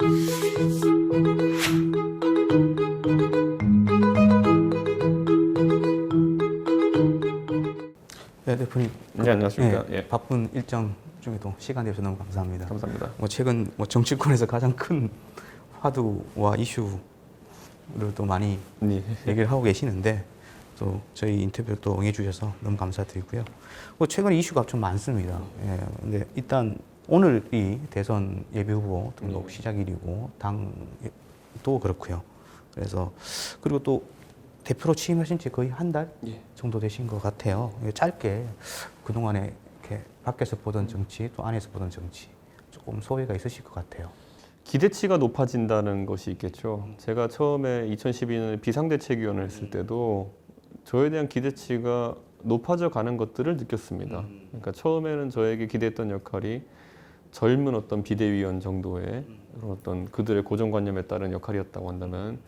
네, 대표님. 네, 안녕하십니까. 예. 바쁜 일정 중에도 시간 내주셔서 너무 감사합니다. 감사합니다. 최근 정치권에서 가장 큰 화두와 이슈를 또 많이 네. 얘기를 하고 계시는데 또 저희 인터뷰를 또 응해주셔서 너무 감사드리고요. 최근 이슈가 좀 많습니다. 예, 근데 일단 오늘이 대선 예비 후보 등록 시작일이고 당도 그렇고요. 그래서 그리고 또 대표로 취임하신 지 거의 한 달 정도 되신 것 같아요. 짧게 그동안에 이렇게 밖에서 보던 정치 또 안에서 보던 정치 조금 소회가 있으실 것 같아요. 기대치가 높아진다는 것이 있겠죠. 제가 처음에 2012년에 비상대책위원을 했을 때도 저에 대한 기대치가 높아져 가는 것들을 느꼈습니다. 그러니까 처음에는 저에게 기대했던 역할이 젊은 어떤 비대위원 정도의 그런 어떤 그들의 고정관념에 따른 역할이었다고 한다면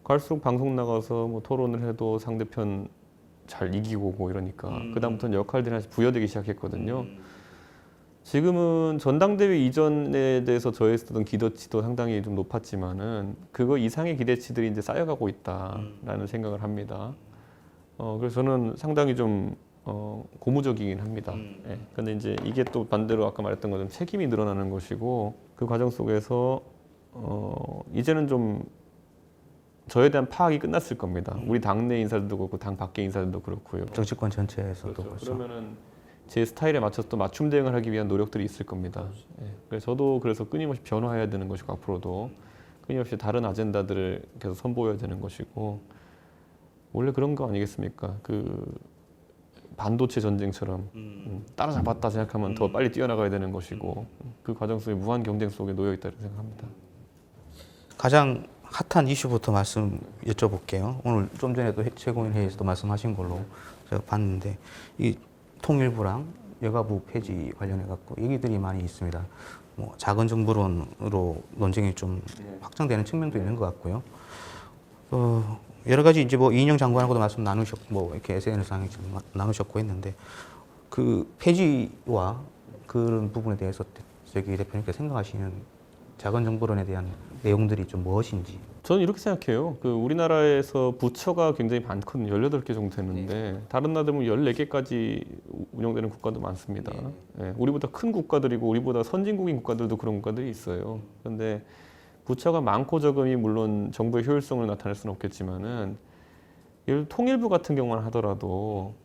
갈수록 방송 나가서 뭐 토론을 해도 상대편 잘 이기고 오고 이러니까 그다음부터는 역할들이 하나씩 부여되기 시작했거든요. 지금은 전당대회 이전에 대해서 저에 쓰던 기대치도 상당히 좀 높았지만은 그거 이상의 기대치들이 이제 쌓여가고 있다라는 생각을 합니다. 그래서 저는 상당히 좀 고무적이긴 합니다. 예. 근데 이제 이게 또 반대로 아까 말했던 것처럼 책임이 늘어나는 것이고 그 과정 속에서 이제는 좀 저에 대한 파악이 끝났을 겁니다. 우리 당내 인사들도 그렇고 당 밖의 인사들도 그렇고요. 정치권 전체에서도 그렇죠. 그러면은 제 스타일에 맞춰서 또 맞춤 대응을 하기 위한 노력들이 있을 겁니다. 예. 그래서 저도 그래서 끊임없이 변화해야 되는 것이고 앞으로도 끊임없이 다른 아젠다들을 계속 선보여야 되는 것이고 원래 그런 거 아니겠습니까? 그 반도체 전쟁처럼 따라잡았다 생각하면 더 빨리 뛰어나가야 되는 것이고 그 과정 속에 무한 경쟁 속에 놓여 있다고 생각합니다. 가장 핫한 이슈부터 여쭤볼게요. 오늘 좀 전에도 최고위원 회의에서도 말씀하신 걸로 제가 봤는데 이 통일부랑 여가부 폐지 관련해 갖고 얘기들이 많이 있습니다. 뭐 작은 정부론으로 논쟁이 좀 확장되는 측면도 있는 것 같고요. 여러 가지 이제 뭐 이인영 장관하고도 말씀 나누셨고 뭐 이렇게 SNS상에 지금 나누셨고 했는데 그 폐지와 그런 부분에 대해서 저기 대표님께서 생각하시는 작은 정부론에 대한 내용들이 좀 무엇인지. 저는 이렇게 생각해요. 그 우리나라에서 부처가 굉장히 많거든요. 18개 정도 되는데 다른 나라들 보면 14개까지 운영되는 국가도 많습니다. 예, 우리보다 큰 국가들이고 우리보다 선진국인 국가들도 그런 국가들이 있어요. 그런데 부처가 많고 적음이 물론 정부의 효율성을 나타낼 수는 없겠지만은 예를 들어 통일부 같은 경우만 하더라도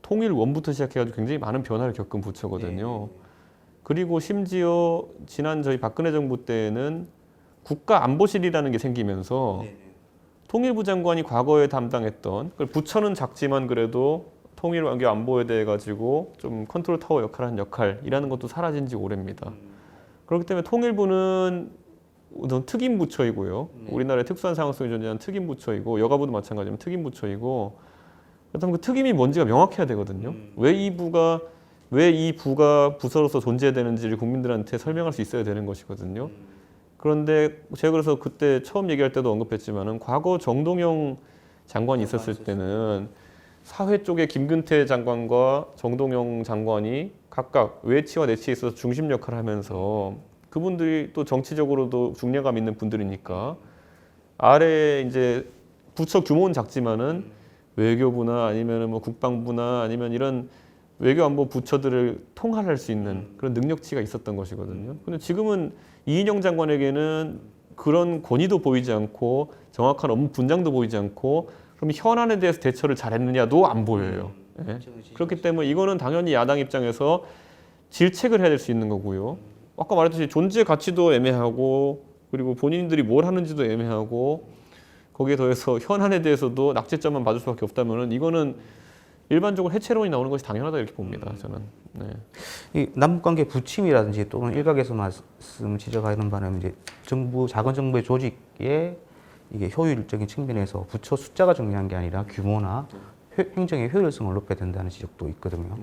통일원부터 시작해가지고 굉장히 많은 변화를 겪은 부처거든요. 그리고 심지어 지난 저희 박근혜 정부 때에는 국가안보실이라는 게 생기면서 통일부 장관이 과거에 담당했던 부처는 작지만 그래도 통일 외교 안보에 대해 가지고 좀 컨트롤 타워 역할을 한 역할이라는 것도 사라진 지 오래입니다. 그렇기 때문에 통일부는 우선 특임 부처이고요. 우리나라의 특수한 상황 속에 존재하는 특임 부처이고 여가부도 마찬가지로 특임 부처이고 그렇다면 그 특임이 뭔지가 명확해야 되거든요. 왜 이 부가 부서로서 존재되는지를 국민들한테 설명할 수 있어야 되는 것이거든요. 그런데 제가 그래서 그때 처음 얘기할 때도 언급했지만은 과거 정동영 장관이 있었을 때는 사회 쪽에 김근태 장관과 정동영 장관이 각각 외치와 내치에 있어서 중심 역할을 하면서 그분들이 또 정치적으로도 중량감 있는 분들이니까 아래 이제 부처 규모는 작지만은 외교부나 아니면 뭐 국방부나 아니면 이런 외교안보 부처들을 통할할 수 있는 그런 능력치가 있었던 것이거든요. 근데 지금은 이인영 장관에게는 그런 권위도 보이지 않고 정확한 업무 분장도 보이지 않고 그럼 현안에 대해서 대처를 잘했느냐도 안 보여요. 예? 그렇기 때문에 이거는 당연히 야당 입장에서 질책을 해야 될 수 있는 거고요. 아까 말했듯이 존재 가치도 애매하고 그리고 본인들이 뭘 하는지도 애매하고 거기에 더해서 현안에 대해서도 낙제점만 받을 수밖에 없다면은 이거는 일반적으로 해체론이 나오는 것이 당연하다 이렇게 봅니다. 저는. 네. 이 남북관계 부침이라든지 또는 일각에서 말씀 지적하는 바는 이제 작은 정부의 조직의 이게 효율적인 측면에서 부처 숫자가 중요한 게 아니라 규모나 행정의 효율성을 높여야 된다는 지적도 있거든요.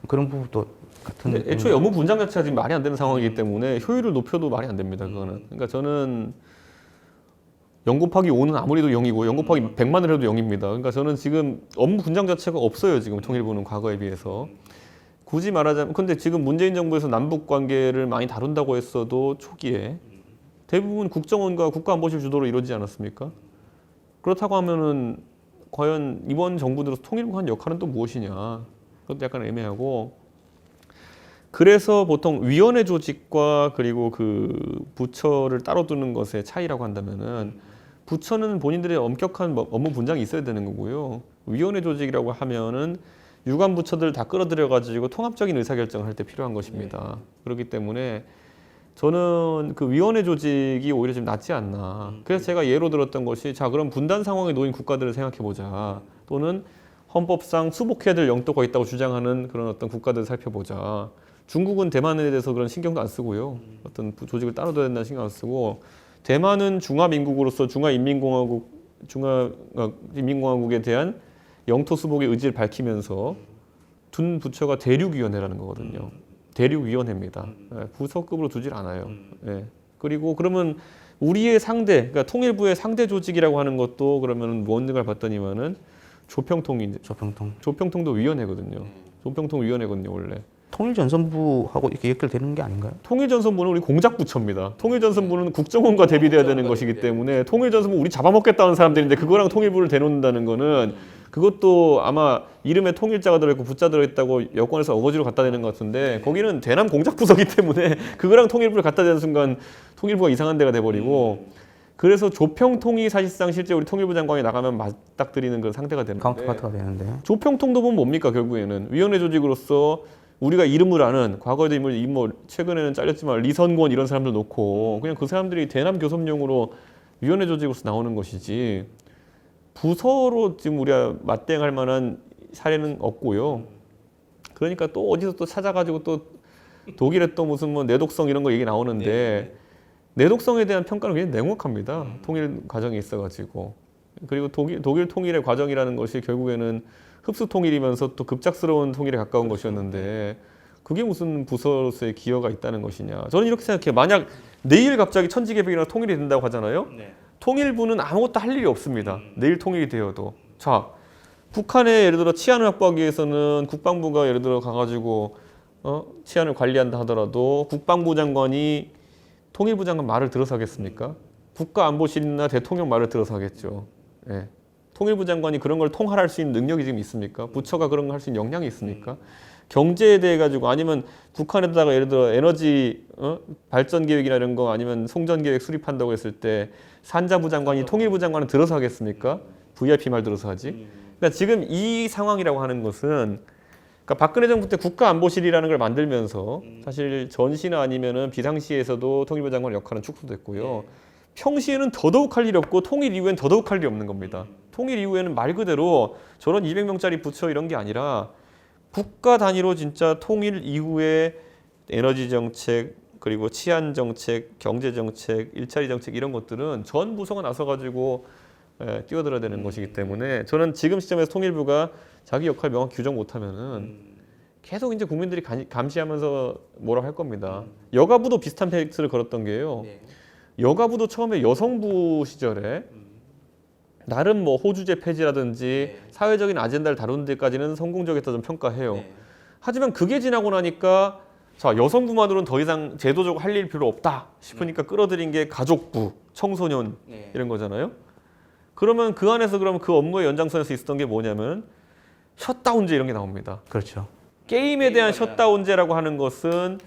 그런 부분도 같은. 애초에 업무 분장 자체가 지금 말이 안 되는 상황이기 때문에 효율을 높여도 말이 안 됩니다. 그거는. 그러니까 저는 0 곱하기 5는 아무리 해도 0이고 0 곱하기 100만을 해도 0입니다. 그러니까 저는 지금 업무 분장 자체가 없어요. 지금 통일부는 과거에 비해서. 굳이 말하자면 근데 지금 문재인 정부에서 남북 관계를 많이 다룬다고 했어도 초기에 대부분 국정원과 국가안보실 주도로 이루어지지 않았습니까? 그렇다고 하면은 과연 이번 정부 들어서 통일부가 한 역할은 또 무엇이냐? 그것도 약간 애매하고. 그래서 보통 위원회 조직과 그리고 그 부처를 따로 두는 것의 차이라고 한다면은 부처는 본인들의 엄격한 업무 분장이 있어야 되는 거고요. 위원회 조직이라고 하면은 유관 부처들 다 끌어들여 가지고 통합적인 의사결정을 할 때 필요한 것입니다. 그렇기 때문에 저는 그 위원회 조직이 오히려 좀 낫지 않나. 그래서 제가 예로 들었던 것이 자 그럼 분단 상황에 놓인 국가들을 생각해 보자. 또는 헌법상 수복해야 될 영토가 있다고 주장하는 그런 어떤 국가들을 살펴보자. 중국은 대만에 대해서 그런 신경도 안 쓰고요. 어떤 조직을 따로 둬야 된다는 신경 안 쓰고 대만은 중화민국으로서 중화인민공화국에 대한 영토 수복의 의지를 밝히면서 둔 부처가 대륙위원회라는 거거든요. 대륙위원회입니다. 부서급으로 두질 않아요. 예. 그리고 그러면 우리의 상대, 그러니까 통일부의 상대 조직이라고 하는 것도 그러면 뭔가를 봤더니만은 조평통이 조평통도 위원회거든요. 조평통 위원회거든요, 원래. 통일전선부하고 이렇게 연결되는 게 아닌가요? 통일전선부는 우리 공작부처입니다. 통일전선부는 국정원과 대비돼야 되는 것이기 때문에 통일전선부 우리 잡아먹겠다는 사람들인데 그거랑 통일부를 대놓는다는 거는 그것도 아마 이름에 통일자가 들어있고 부자 들어있다고 여권에서 어거지로 갖다 대는 것 같은데 거기는 대남 공작부서기 때문에 그거랑 통일부를 갖다 대는 순간 통일부가 이상한 데가 돼버리고 그래서 조평통이 사실상 실제 우리 통일부 장관이 나가면 맞닥뜨리는 그런 상태가 되는데 카운터파트가 되는데 조평통도 보면 뭡니까 결국에는 위원회 조직으로서 우리가 이름을 아는 과거에도 뭐 최근에는 잘렸지만 리선권 이런 사람들 놓고 그냥 그 사람들이 대남 교섭용으로 위원회 조직으로서 나오는 것이지 부서로 지금 우리가 맞대응할 만한 사례는 없고요. 그러니까 또 어디서 또 찾아가지고 또 독일에 또 무슨 뭐 내독성 이런 거 얘기 나오는데 내독성에 대한 평가는 굉장히 냉혹합니다. 통일 과정에 있어가지고 그리고 독일 통일의 과정이라는 것이 결국에는 흡수 통일이면서 또 급작스러운 통일에 가까운 것이었는데 그게 무슨 부서로서의 기여가 있다는 것이냐. 저는 이렇게 생각해요. 만약 내일 갑자기 천지개벽이나 통일이 된다고 하잖아요. 통일부는 아무것도 할 일이 없습니다. 내일 통일이 되어도. 자, 북한에 예를 들어 치안을 확보하기 위해서는 국방부가 예를 들어 가가지고 치안을 관리한다 하더라도 국방부 장관이 통일부 장관 말을 들어서 하겠습니까? 국가안보실이나 대통령 말을 들어서 하겠죠. 예. 통일부 장관이 그런 걸 통할할 수 있는 능력이 지금 있습니까? 부처가 그런 걸 할 수 있는 역량이 있습니까? 경제에 대해 가지고 아니면 북한에다가 예를 들어 에너지 발전 계획이나 이런 거 아니면 송전 계획 수립한다고 했을 때 산자부 장관이 통일부 장관은 들어서 하겠습니까? VIP 말 들어서 하지. 그러니까 지금 이 상황이라고 하는 것은 그러니까 박근혜 정부 때 국가안보실이라는 걸 만들면서 사실 전시나 아니면은 비상시에서도 통일부 장관의 역할은 축소됐고요. 평시에는 더더욱 할 일이 없고 통일 이후엔 더더욱 할 일이 없는 겁니다. 통일 이후에는 말 그대로 저런 200명짜리 부처 이런 게 아니라 국가 단위로 진짜 통일 이후에 에너지 정책 그리고 치안 정책, 경제 정책, 일자리 정책 이런 것들은 전 부서가 나서 가지고 뛰어들어야 되는 것이기 때문에 저는 지금 시점에서 통일부가 자기 역할 명확히 규정 못하면은 계속 이제 국민들이 감시하면서 뭐라고 할 겁니다. 여가부도 비슷한 팩트를 걸었던 게요. 여가부도 처음에 여성부 시절에 나름 뭐 호주제 폐지라든지 사회적인 아젠다를 다루는 데까지는 성공적이었다 좀 평가해요. 하지만 그게 지나고 나니까 자 여성부만으로는 더 이상 제도적으로 할 일 필요 없다 싶으니까 끌어들인 게 가족부, 청소년 이런 거잖아요. 그러면 그 안에서 그러면 그 업무의 연장선에서 있었던 게 뭐냐면 셧다운제 이런 게 나옵니다. 그렇죠. 게임에 대한 셧다운제라고 하는 것은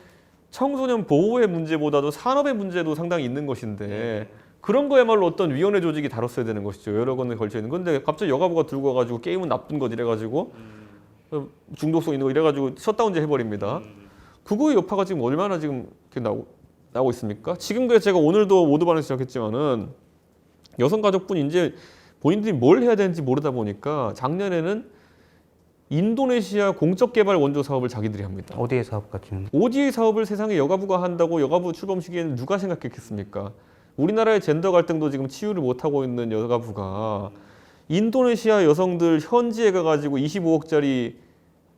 청소년 보호의 문제보다도 산업의 문제도 상당히 있는 것인데 그런 거야말로 어떤 위원회 조직이 다뤘어야 되는 것이죠. 여러 건에 걸쳐 있는 건데 갑자기 여가부가 들고 와가지고 게임은 나쁜 것 이래가지고 중독성 있는 거 이래가지고 셧다운제 해버립니다. 그거의 여파가 지금 얼마나 지금 나오고 있습니까? 지금 그래서 제가 오늘도 모두반에서 시작했지만은 여성가족분 이제 본인들이 뭘 해야 되는지 모르다 보니까 작년에는 인도네시아 공적개발 원조 사업을 자기들이 합니다. ODA 사업 같은. ODA 사업을 세상에 여가부가 한다고 여가부 출범 시기에는 누가 생각했겠습니까? 우리나라의 젠더 갈등도 지금 치유를 못하고 있는 여가부가 인도네시아 여성들 현지에 가가지고 25억짜리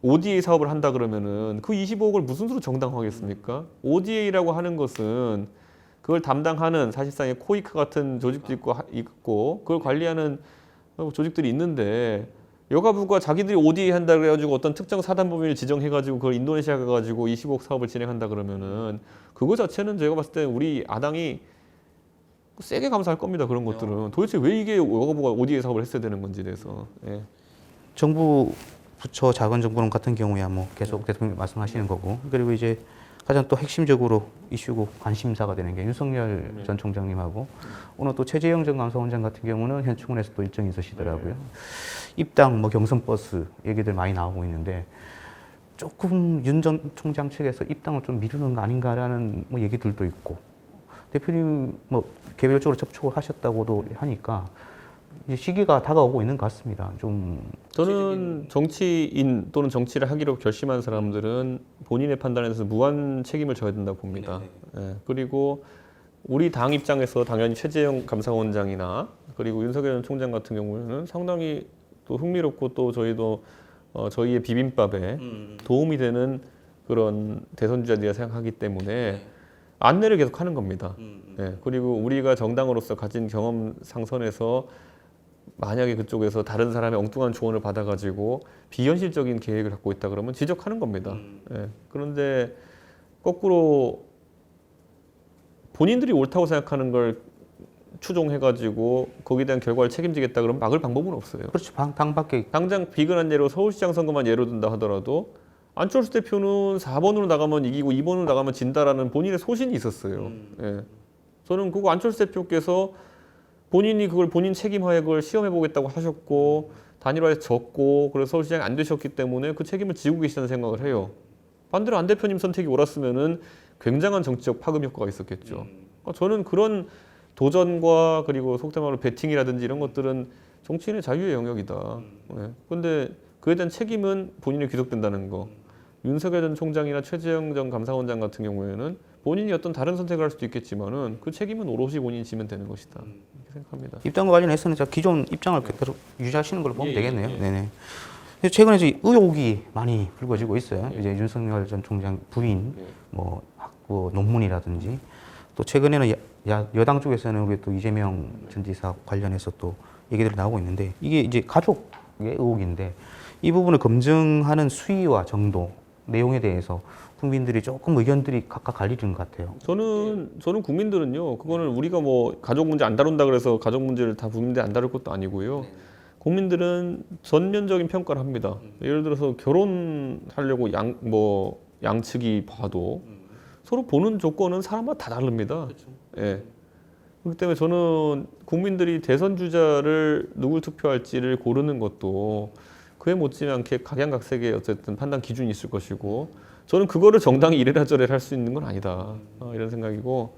ODA 사업을 한다 그러면은 그 25억을 무슨 수로 정당화하겠습니까? ODA라고 하는 것은 그걸 담당하는 사실상의 코이크 같은 조직도 있고 그걸 관리하는 조직들이 있는데 여가부가 자기들이 ODA 한다 그래가지고 어떤 특정 사단법인을 지정해가지고 그걸 인도네시아 가가지고 25억 사업을 진행한다 그러면은 그거 자체는 제가 봤을 때 우리 야당이 세게 감사할 겁니다. 그런 것들은 도대체 왜 이게 여가부가 ODA 사업을 했어야 되는 건지에 대해서. 예. 정부 부처 작은 정부론 같은 경우야 뭐 계속 대통령 말씀하시는 거고, 그리고 이제 가장 또 핵심적으로 이슈고 관심사가 되는 게 윤석열 전 총장님하고 오늘 또 최재형 전 감사원장 같은 경우는 현충원에서 또 일정이 있으시더라고요. 입당 뭐 경선 버스 얘기들 많이 나오고 있는데 조금 윤 전 총장 측에서 입당을 좀 미루는 거 아닌가라는 뭐 얘기들도 있고, 대표님 뭐 개별적으로 접촉을 하셨다고도 하니까 이제 시기가 다가오고 있는 것 같습니다. 좀 저는 정치인 또는 정치를 하기로 결심한 사람들은 본인의 판단에서 무한 책임을 져야 된다고 봅니다. 예. 그리고 우리 당 입장에서 당연히 최재형 감사원장이나 그리고 윤석열 전 총장 같은 경우에는 상당히 또 흥미롭고 또 저희도 저희의 비빔밥에 도움이 되는 그런 대선 주자들이라 생각하기 때문에 안내를 계속 하는 겁니다. 예. 그리고 우리가 정당으로서 가진 경험 상선에서 만약에 그쪽에서 다른 사람의 엉뚱한 조언을 받아가지고 비현실적인 계획을 갖고 있다 그러면 지적하는 겁니다. 예. 그런데 거꾸로 본인들이 옳다고 생각하는 걸 추종해가지고 거기에 대한 결과를 책임지겠다 그러면 막을 방법은 없어요. 그렇죠. 당밖에. 당장 비근한 예로 서울시장 선거만 예로 든다 하더라도 안철수 대표는 4번으로 나가면 이기고 2번으로 나가면 진다라는 본인의 소신이 있었어요. 예. 저는 그거 안철수 대표께서 본인이 그걸 본인 책임하에 그걸 시험해 보겠다고 하셨고 단일화에서 졌고 그래서 서울시장이 안 되셨기 때문에 그 책임을 지고 계시다는 생각을 해요. 반대로 안 대표님 선택이 옳았으면은 굉장한 정치적 파급 효과가 있었겠죠. 그러니까 저는 그런 도전과 그리고 속된 말로 배팅이라든지 이런 것들은 정치인의 자유의 영역이다. 그런데 그에 대한 책임은 본인이 귀속된다는 거. 윤석열 전 총장이나 최재형 전 감사원장 같은 경우에는 본인이 어떤 다른 선택을 할 수도 있겠지만은 그 책임은 오롯이 본인이 지면 되는 것이다. 이렇게 생각합니다. 입당과 관련해서는 기존 입장을 계속 유지하시는 걸로 보면 되겠네요. 네네. 최근에 이제 의혹이 많이 불거지고 있어요. 이제 윤석열 전 총장 부인 뭐 학부 논문이라든지 또 최근에는 여당 쪽에서는 우리 또 이재명 전 지사 관련해서 또 얘기들이 나오고 있는데 이게 이제 가족의 의혹인데 이 부분을 검증하는 수위와 정도 내용에 대해서 국민들이 조금 의견들이 각각 갈리는 것 같아요. 저는 국민들은요, 그거는 우리가 뭐 가족 문제 안 다룬다 그래서 가족 문제를 다 국민들이 안 다룰 것도 아니고요. 국민들은 전면적인 평가를 합니다. 예를 들어서 결혼하려고 양측이 봐도 서로 보는 조건은 사람마다 다 다릅니다. 예. 그렇기 때문에 저는 국민들이 대선 주자를 누굴 투표할지를 고르는 것도 그에 못지않게 각양각색의 어쨌든 판단 기준이 있을 것이고 저는 그거를 정당이 이래라 저래라 할 수 있는 건 아니다. 이런 생각이고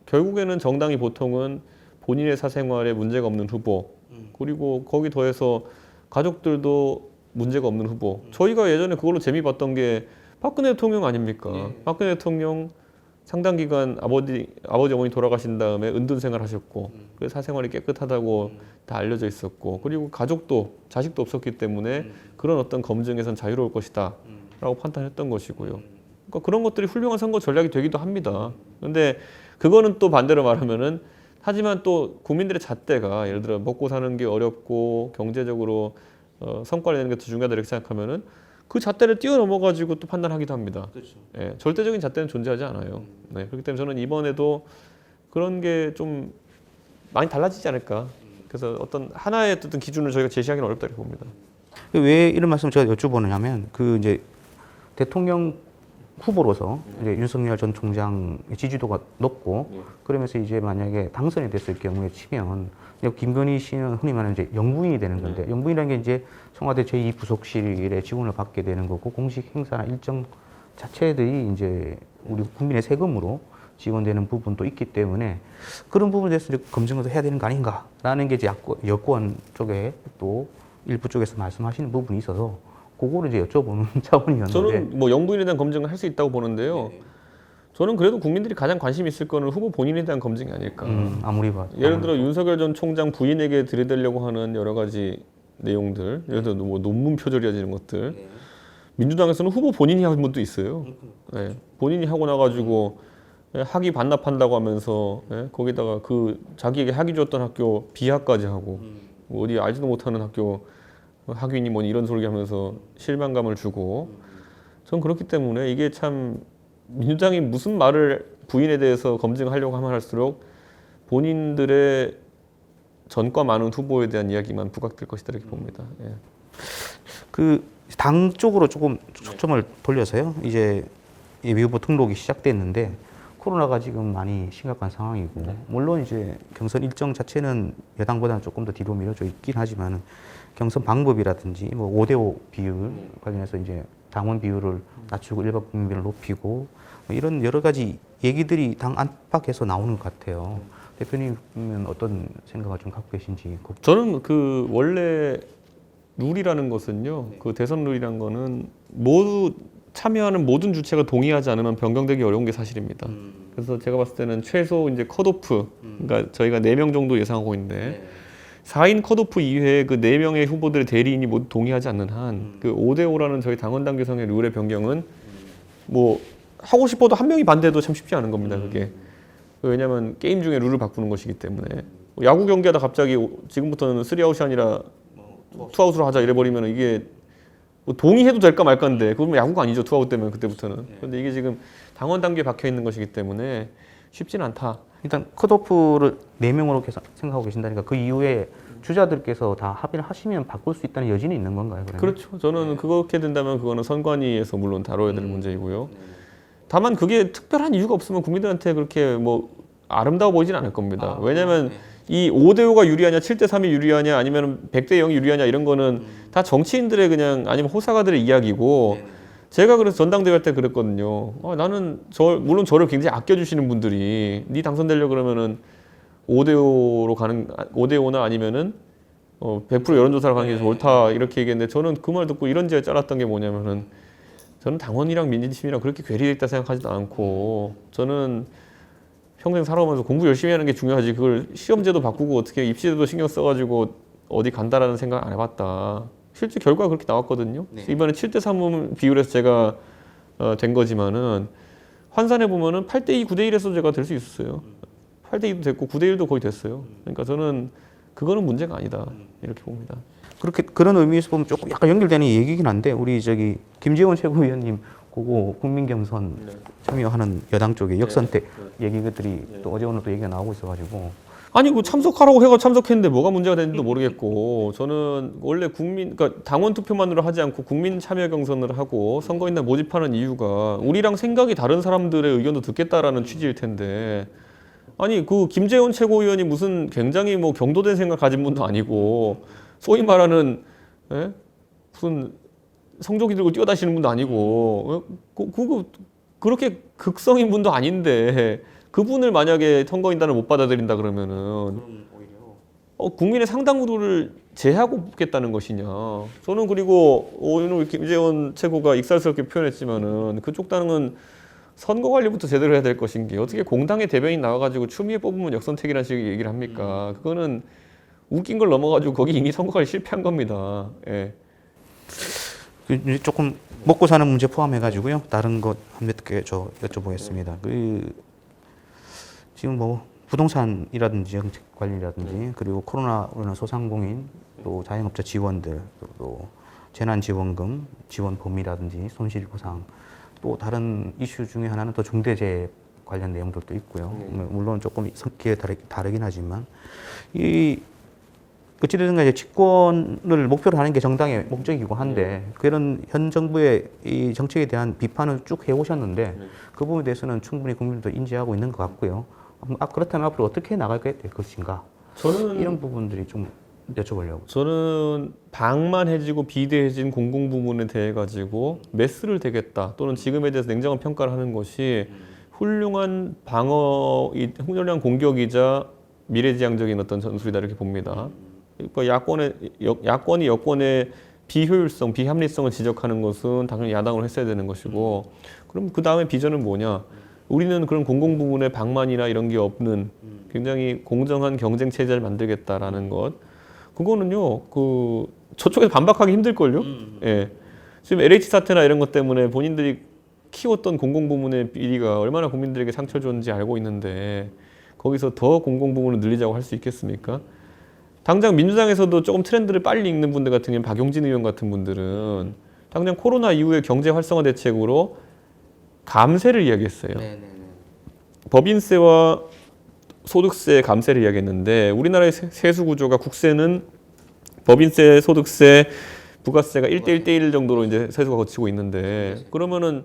결국에는 정당이 보통은 본인의 사생활에 문제가 없는 후보 그리고 거기 더해서 가족들도 문제가 없는 후보 저희가 예전에 그걸로 재미 봤던 게 박근혜 대통령 아닙니까? 박근혜 대통령 상당 기간 아버지 어머니 돌아가신 다음에 은둔 생활하셨고 그래서 사생활이 깨끗하다고 다 알려져 있었고 그리고 가족도 자식도 없었기 때문에 그런 어떤 검증에선 자유로울 것이다 라고 판단했던 것이고요. 그러니까 그런 것들이 훌륭한 선거 전략이 되기도 합니다. 그런데 그거는 또 반대로 말하면은 하지만 또 국민들의 잣대가 예를 들어 먹고 사는 게 어렵고 경제적으로 성과를 내는 게 더 중요하다 이렇게 생각하면은 그 잣대를 뛰어넘어 가지고 또 판단하기도 합니다. 그렇죠. 예, 절대적인 잣대는 존재하지 않아요. 네, 그렇기 때문에 저는 이번에도 그런 게 좀 많이 달라지지 않을까. 그래서 어떤 하나의 어떤 기준을 저희가 제시하기는 어렵다 이렇게 봅니다. 왜 이런 말씀을 제가 여쭤보느냐면 그 이제 대통령 후보로서 이제 윤석열 전 총장 지지도가 높고 그러면서 이제 만약에 당선이 됐을 경우에 치면 김건희 씨는 흔히 말하는 이제 영부인이 되는 건데 영부인이라는 게 이제 청와대 제2부속실의 지원을 받게 되는 거고 공식 행사나 일정 자체들이 이제 우리 국민의 세금으로 지원되는 부분도 있기 때문에 그런 부분에 대해서 이제 검증을 해야 되는 거 아닌가라는 게 이제 여권 쪽에 또 일부 쪽에서 말씀하시는 부분이 있어서 그거를 이제 여쭤보는 차원이었는데 저는 뭐 영부인에 대한 검증을 할 수 있다고 보는데요. 저는 그래도 국민들이 가장 관심 있을 거는 후보 본인에 대한 검증이 아닐까. 아무리 봐도. 예를 들어 윤석열 전 총장 부인에게 들이대려고 하는 여러 가지 내용들, 예를 들어 뭐 논문 표절이라는 것들. 민주당에서는 후보 본인이 한 분도 있어요. 네. 본인이 하고 나가지고 학위 반납한다고 하면서 거기다가 그 자기에게 학위 줬던 학교 비하까지 하고 어디 알지도 못하는 학교 학위니 뭐니 이런 소리 하면서 실망감을 주고 전 그렇기 때문에 이게 참 민주당이 무슨 말을 부인에 대해서 검증하려고 하면 할수록 본인들의 전과 많은 후보에 대한 이야기만 부각될 것이다 이렇게 봅니다. 예. 그 당 쪽으로 조금 초점을 돌려서요. 이제 예비 후보 등록이 시작됐는데 코로나가 지금 많이 심각한 상황이고 물론 이제 경선 일정 자체는 여당보다는 조금 더 뒤로 미뤄져 있긴 하지만은 경선 방법이라든지 뭐 5대5 비율 관련해서 이제 당원 비율을 낮추고 일반 국민비를 높이고 뭐 이런 여러 가지 얘기들이 당 안팎에서 나오는 것 같아요. 대표님은 어떤 생각을 좀 갖고 계신지. 저는 그 원래 룰이라는 것은요, 그 대선 룰이라는 거는 모두 참여하는 모든 주체가 동의하지 않으면 변경되기 어려운 게 사실입니다. 그래서 제가 봤을 때는 최소 이제 컷오프, 그러니까 저희가 4명 정도 예상하고 있는데 4인 컷오프 이외에 그 4명의 후보들의 대리인이 모두 동의하지 않는 한 그 5대5라는 저희 당원당 개성의 룰의 변경은 뭐 하고 싶어도 한 명이 반대해도 참 쉽지 않은 겁니다. 그게 왜냐하면 게임 중에 룰을 바꾸는 것이기 때문에 야구 경기하다 갑자기 지금부터는 3아웃이 아니라 투아웃으로 하자 이래버리면 이게 뭐 동의해도 될까 말까인데 그러면 야구가 아니죠. 투아웃 되면 그때부터는. 그런데 이게 지금 당원 단계에 박혀 있는 것이기 때문에 쉽지는 않다. 일단 컷오프를 4명으로 생각하고 계신다니까 그 이후에 주자들께서 다 합의를 하시면 바꿀 수 있다는 여지는 있는 건가요? 그러면? 그렇죠. 저는 그렇게 된다면 그거는 선관위에서 물론 다뤄야 될 문제이고요. 다만 그게 특별한 이유가 없으면 국민들한테 그렇게 뭐 아름다워 보이진 않을 겁니다. 왜냐하면 이 5대5가 유리하냐, 7대3이 유리하냐, 아니면 100대0이 유리하냐 이런 거는 다 정치인들의 그냥 아니면 호사가들의 이야기고 제가 그래서 전당대회 할 때 그랬거든요. 나는 물론 저를 굉장히 아껴주시는 분들이 네 당선되려 그러면은 5대5로 가는 5대5나 아니면은 100% 여론조사를 가는 게 옳다 이렇게 얘기했는데 저는 그 말 듣고 이런 지에 짜랐던 게 뭐냐면은 저는 당원이랑 민주심이랑 그렇게 괴리돼 있다 생각하지도 않고 저는 평생 살아오면서 공부 열심히 하는 게 중요하지 그걸 시험제도 바꾸고 어떻게 입시제도 신경 써가지고 어디 간다라는 생각 안 해봤다. 실제 결과가 그렇게 나왔거든요. 이번에 7대3 비율에서 제가 된 거지만은 환산해 보면은 8대2, 9대1에서 제가 될 수 있었어요. 8대2도 됐고 9대1도 거의 됐어요. 그러니까 저는 그거는 문제가 아니다 이렇게 봅니다. 그렇게 그런 의미에서 보면 조금 약간 연결되는 얘기긴 한데 우리 저기 김재원 최고위원님 그거 국민 경선 참여하는 여당 쪽의 역선택 얘기들이 또 어제 오늘 또 얘기가 나오고 있어가지고 아니 그 참석하라고 해가 참석했는데 뭐가 문제가 됐는지도 모르겠고 저는 원래 그러니까 당원 투표만으로 하지 않고 국민 참여 경선을 하고 선거인단 모집하는 이유가 우리랑 생각이 다른 사람들의 의견도 듣겠다라는 취지일 텐데 아니 그 김재원 최고위원이 무슨 굉장히 뭐 경도된 생각 가진 분도 아니고 소위 말하는 무슨 성조기 들고 뛰어다니시는 분도 아니고 그렇게 극성인 분도 아닌데 그분을 만약에 선거인단을 못 받아들인다 그러면은 국민의 상당부를 제하고 뽑겠다는 것이냐. 저는 그리고 오늘 김재원 최고가 익살스럽게 표현했지만은 그쪽 당은 선거 관리부터 제대로 해야 될 것인 게 어떻게 공당의 대변인 나와가지고 추미애 뽑으면 역선택이라는 식의 얘기를 합니까? 그거는 웃긴 걸 넘어가지고 거기 이미 선거 관리 실패한 겁니다. 예. 이제 조금 먹고 사는 문제 포함해가지고요. 다른 것 몇 개 저 여쭤보겠습니다. 지금 뭐 부동산이라든지 정책 관리라든지 그리고 코로나로 소상공인 또 자영업자 지원들 또 재난지원금 지원 범위라든지 손실보상 또 다른 이슈 중에 하나는 또 중대재해 관련 내용들도 있고요. 물론 조금 성격이 다르긴 하지만 어찌되든 간에 집권을 목표로 하는 게 정당의 목적이고 한데 그런 현 정부의 이 정책에 대한 비판을 쭉 해오셨는데 그 부분에 대해서는 충분히 국민들도 인지하고 있는 것 같고요. 그렇다면 앞으로 어떻게 나갈 것인가? 저는 이런 부분들이 좀 여쭤보려고. 저는 방만해지고 비대해진 공공부문에 대해 가지고 메스를 대겠다 또는 지금에 대해서 냉정한 평가를 하는 것이 훌륭한 훌륭한 공격이자 미래지향적인 어떤 전술이다 이렇게 봅니다. 그러니까 야권이 여권의 비효율성, 비합리성을 지적하는 것은 당연히 야당으로 했어야 되는 것이고 그럼 그 다음에 비전은 뭐냐? 우리는 그런 공공부문의 방만이나 이런 게 없는 굉장히 공정한 경쟁 체제를 만들겠다라는 것. 그거는요, 저쪽에서 반박하기 힘들걸요? 예. 지금 LH 사태나 이런 것 때문에 본인들이 키웠던 공공부문의 비리가 얼마나 국민들에게 상처를 줬는지 알고 있는데 거기서 더 공공부문을 늘리자고 할 수 있겠습니까? 당장 민주당에서도 조금 트렌드를 빨리 읽는 분들 같은 경우는 박용진 의원 같은 분들은 당장 코로나 이후의 경제 활성화 대책으로 감세를 이야기했어요. 법인세와 소득세 감세를 이야기했는데 우리나라의 세수 구조가 국세는 법인세, 소득세, 부가세가 1대1대1 정도로 이제 세수가 거치고 있는데 그러면은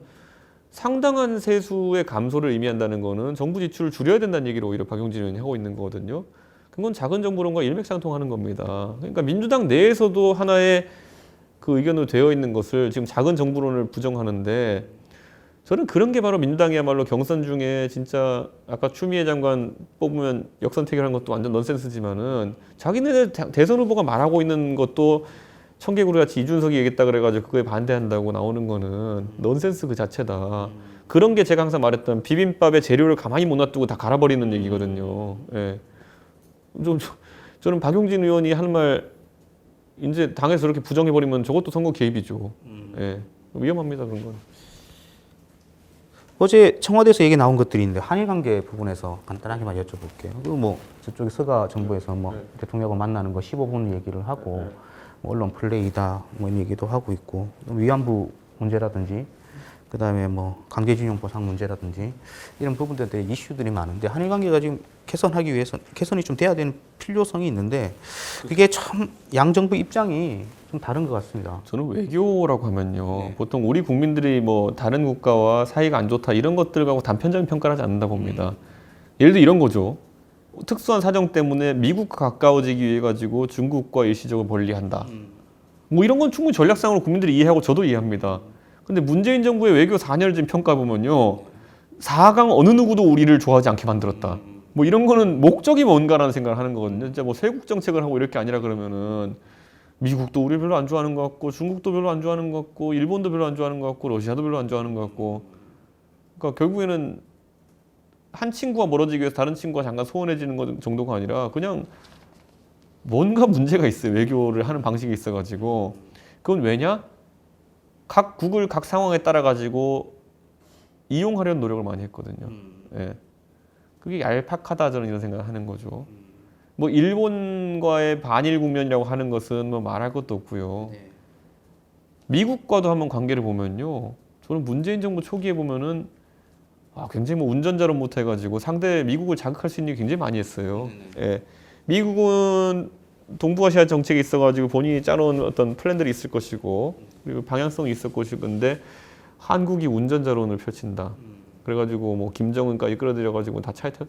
상당한 세수의 감소를 의미한다는 거는 정부 지출을 줄여야 된다는 얘기를 오히려 박용진 의원이 하고 있는 거거든요. 그건 작은 정부론과 일맥상통하는 겁니다. 그러니까 민주당 내에서도 하나의 그 의견으로 되어 있는 것을 지금 작은 정부론을 부정하는데 저는 그런 게 바로 민주당이야말로 경선 중에 진짜 아까 추미애 장관 뽑으면 역선택이라는 것도 완전 넌센스지만은 자기네들 대선 후보가 말하고 있는 것도 청개구리 같이 이준석이 얘기했다 그래가지고 그거에 반대한다고 나오는 거는 넌센스 그 자체다. 그런 게 제가 항상 말했던 비빔밥의 재료를 가만히 못 놔두고 다 갈아버리는 얘기거든요. 예. 저는 박용진 의원이 하는 말 이제 당에서 이렇게 부정해버리면 저것도 선거 개입이죠. 예. 위험합니다 그런 건. 어제 청와대에서 얘기 나온 것들이 있는데 한일 관계 부분에서 간단하게만 여쭤볼게요. 그리고 뭐 저쪽에 서가 정부에서 뭐 대통령하고 만나는 거 15분 얘기를 하고 뭐 언론 플레이다 뭐 이런 얘기도 하고 있고 위안부 문제라든지 그다음에 뭐 강제징용 보상 문제라든지 이런 부분들에 대해 이슈들이 많은데 한일 관계가 지금 개선하기 위해서 개선이 좀 돼야 되는 필요성이 있는데 그게 참 양정부 입장이 좀 다른 것 같습니다. 저는 외교라고 하면요. 보통 우리 국민들이 뭐 다른 국가와 사이가 안 좋다 이런 것들하고 단편적인 평가를 하지 않는다 봅니다. 예를 들어 이런 거죠. 특수한 사정 때문에 미국과 가까워지기 위해 가지고 중국과 일시적으로 멀리한다. 뭐 이런 건 충분히 전략상으로 국민들이 이해하고 저도 이해합니다. 근데 문재인 정부의 외교 4년을 지금 평가해보면요. 4강 어느 누구도 우리를 좋아하지 않게 만들었다. 뭐 이런 거는 목적이 뭔가라는 생각을 하는 거거든요. 진짜 뭐 쇄국 정책을 하고 이럴 게 아니라 그러면은 미국도 우리 별로 안 좋아하는 것 같고 중국도 별로 안 좋아하는 것 같고 일본도 별로 안 좋아하는 것 같고 러시아도 별로 안 좋아하는 것 같고 그러니까 결국에는 한 친구가 멀어지기 위해서 다른 친구가 잠깐 소원해지는 것 정도가 아니라 그냥 뭔가 문제가 있어요. 외교를 하는 방식이 있어가지고 그건 왜냐? 각 국을 각 상황에 따라 가지고 이용하려는 노력을 많이 했거든요. 예. 그게 얄팍하다 저는 이런 생각을 하는 거죠. 뭐 일본과의 반일 국면이라고 하는 것은 뭐 말할 것도 없고요. 미국과도 한번 관계를 보면요. 저는 문재인 정부 초기에 보면은 굉장히 뭐 운전자로 못해가지고 상대 미국을 자극할 수 있는 게 굉장히 많이 했어요. 예. 미국은 동북아시아 정책이 있어가지고 본인이 짜놓은 어떤 플랜들이 있을 것이고 그리고 방향성이 있을 것이고 근데 한국이 운전자론을 펼친다. 그래가지고 뭐 김정은까지 끌어들여가지고 다 차에 타.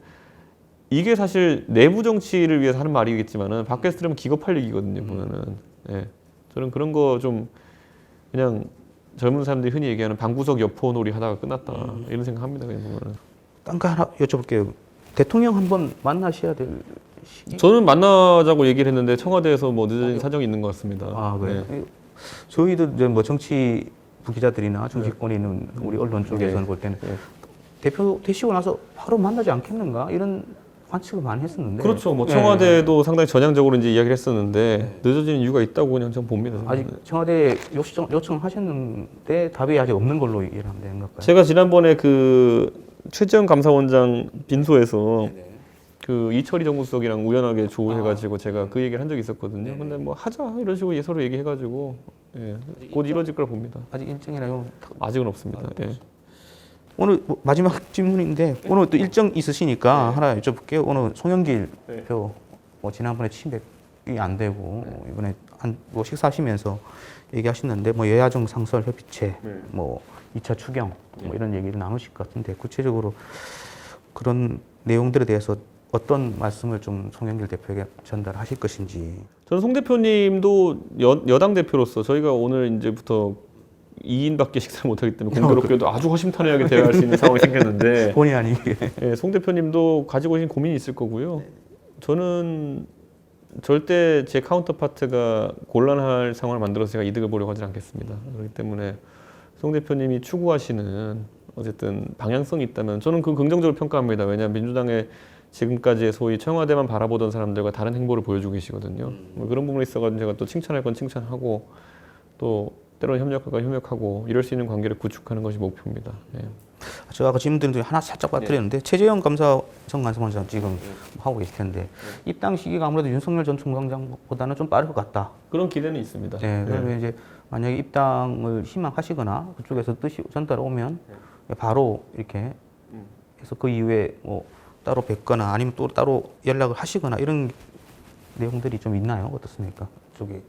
이게 사실 내부 정치를 위해서 하는 말이겠지만은 밖에서 들으면 기겁할 얘기거든요. 보면은. 예. 저는 그런 거 좀 그냥 젊은 사람들이 흔히 얘기하는 방구석 여포 놀이 하다가 끝났다. 이런 생각합니다. 그냥 보면은. 딴 거 하나 여쭤볼게요. 대통령 한번 만나셔야 될 시기? 저는 만나자고 얘기를 했는데 청와대에서 뭐 늦어진 사정이 있는 것 같습니다. 아, 그래요? 네. 저희도 이제 뭐 정치부 기자들이나 정치권에 있는 우리 언론 쪽에서는 볼 때는 대표 되시고 나서 바로 만나지 않겠는가 이런 관측을 많이 했었는데. 그렇죠. 뭐 청와대도 상당히 전향적으로 이제 이야기를 했었는데 늦어지는 이유가 있다고 그냥 전 봅니다. 아직 청와대에 요청하셨는데 답이 아직 없는 걸로 이해를 하면 되는 걸까요? 제가 지난번에 그 최재형 감사원장 빈소에서 그 이철희 정무수석이랑 우연하게 조우해가지고 제가 그 얘기를 한 적이 있었거든요. 근데 뭐 하자 이런 식으로 서로 얘기해가지고 곧 이루어질 거라 봅니다. 아직 일정이라요? 아직은 없습니다. 예. 오늘 뭐 마지막 질문인데 오늘 또 일정 있으시니까 하나 여쭤볼게요. 오늘 송영길 대표 뭐 지난번에 친백이 안 되고 이번에 뭐 식사하시면서 얘기하셨는데 뭐 여야정 상설 협의체 뭐 2차 추경 뭐 이런 얘기를 나누실 것 같은데 구체적으로 그런 내용들에 대해서 어떤 말씀을 좀 송영길 대표에게 전달하실 것인지. 저는 송 대표님도 여당 대표로서 저희가 오늘 이제부터 2인밖에 식사를 못하기 때문에 공교롭게도 아주 허심탄회하게 대화할 수 있는 상황이 생겼는데 본의 아니게. 예, 송 대표님도 가지고 계신 고민이 있을 거고요. 저는 절대 제 카운터파트가 곤란할 상황을 만들어서 제가 이득을 보려고 하지 않겠습니다. 그렇기 때문에 송 대표님이 추구하시는 어쨌든 방향성이 있다면 저는 그 긍정적으로 평가합니다. 왜냐하면 민주당의 지금까지의 소위 청와대만 바라보던 사람들과 다른 행보를 보여주고 계시거든요. 뭐 그런 부분에 있어가지고 제가 또 칭찬할 건 칭찬하고 또 때로는 협력할 건 협력하고 이럴 수 있는 관계를 구축하는 것이 목표입니다. 예. 제가 아까 질문 드린 중에 하나 살짝 빠뜨렸는데 최재형 감사원장 지금 하고 계실 텐데 입당 시기가 아무래도 윤석열 전 총장보다는 좀 빠를 것 같다. 그런 기대는 있습니다. 네, 그러면 이제 만약에 입당을 희망하시거나 그쪽에서 뜻이 전달 오면 바로 이렇게 해서 그 이후에 뭐 따로 뵙거나 아니면 또 따로 연락을 하시거나 이런 내용들이 좀 있나요? 어떻습니까? 쪽에.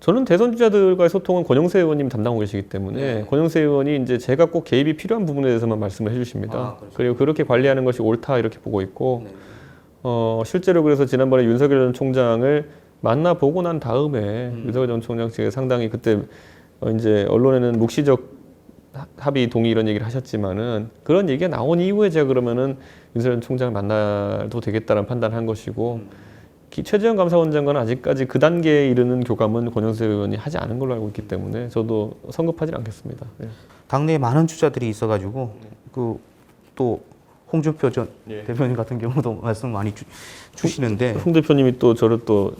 저는 대선 주자들과의 소통은 권영세 의원님이 담당하고 계시기 때문에 네. 권영세 의원이 이제 제가 꼭 개입이 필요한 부분에 대해서만 말씀을 해주십니다. 아, 그렇죠. 그리고 그렇게 관리하는 것이 옳다 이렇게 보고 있고 네. 실제로 그래서 지난번에 윤석열 전 총장을 만나보고 난 다음에 윤석열 전 총장 측에 상당히 그때 이제 언론에는 묵시적 합의 동의 이런 얘기를 하셨지만은 그런 얘기가 나온 이후에 제가 그러면은 윤석열 전 총장을 만나도 되겠다는 판단을 한 것이고 최재형 감사원장과는 아직까지 그 단계에 이르는 교감은 권영세 의원이 하지 않은 걸로 알고 있기 때문에 저도 성급하지 않겠습니다. 예. 당내에 많은 주자들이 있어가지고 그 또 홍준표 전 대표님 같은 경우도 말씀 많이 주시는데 홍 대표님이 또 저를 또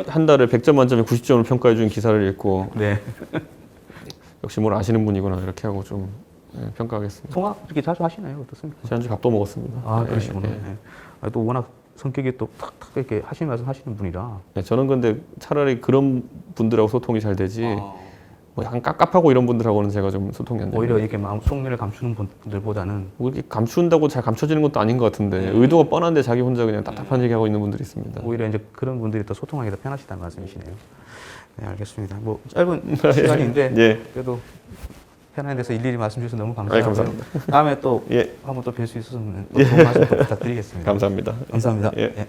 한 달에 100점 만점에 90점을 평가해 준 기사를 읽고 네. 역시 뭘 아시는 분이구나 이렇게 하고 좀 평가하겠습니다. 통화 이렇게 자주 하시나요? 어떻습니까? 지난주 밥도 먹었습니다. 아 예, 그러시구나. 예. 네. 아, 또 워낙 성격이 또 탁탁 이렇게 하시는 말씀 하시는 분이라. 네, 저는 근데 차라리 그런 분들하고 소통이 잘 되지 뭐 약간 깝깝하고 이런 분들하고는 제가 좀 소통이 안 돼요. 오히려 이렇게 마음 속내를 감추는 분들보다는 뭐 이렇게 감춘다고 잘 감춰지는 것도 아닌 것 같은데 의도가 뻔한데 자기 혼자 그냥 답답한 얘기하고 있는 분들이 있습니다. 오히려 이제 그런 분들이 또 소통하기 더 편하시다는 말씀이시네요. 네, 알겠습니다. 뭐 짧은 시간인데 예. 그래도 편한 데서 일일이 말씀 주셔서 너무 감사하고요. 감사합니다. 다음에 또 예. 한번 또 뵐 수 있었으면 또 좋은 말씀 또 부탁드리겠습니다. 감사합니다. 감사합니다. 예. 예.